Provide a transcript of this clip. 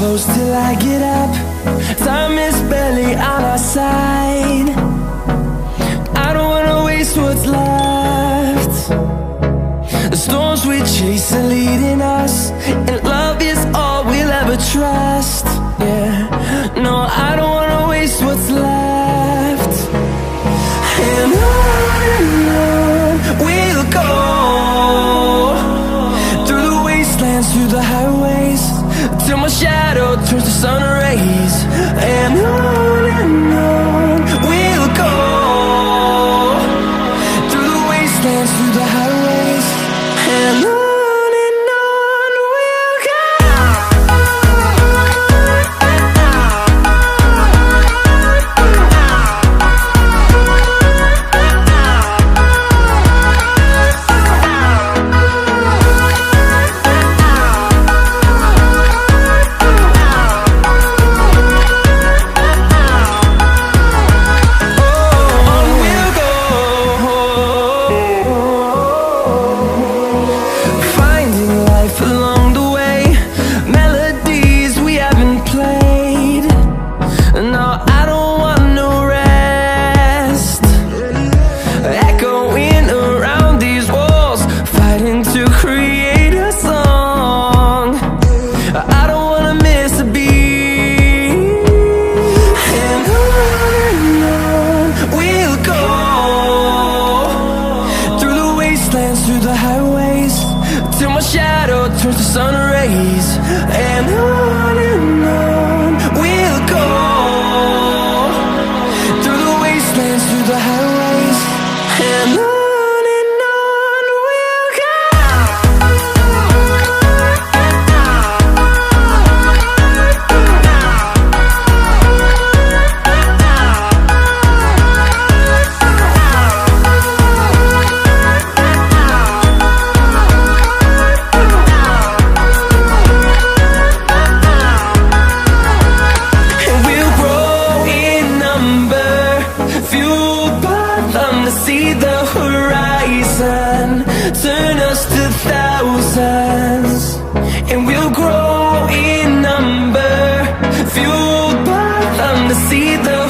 close till I get up. Time is barely on our side. I don't wanna waste what's left. The storms we chase are leading us, and love is all we'll ever trust. Yeah, no, I don't wanna waste what's left. And on we'll go, through the wastelands, through the highways, till my shadow turns to sun rays. And on we'll go, through the wastelands, through the highways, and on we'll go. Through the highways, till my shadow turns to sun rays. And on we'll go, through the wastelands, through the highways, and on we'll go. See the horizon, turn us to thousands, and we'll grow in number, fueled by them to see the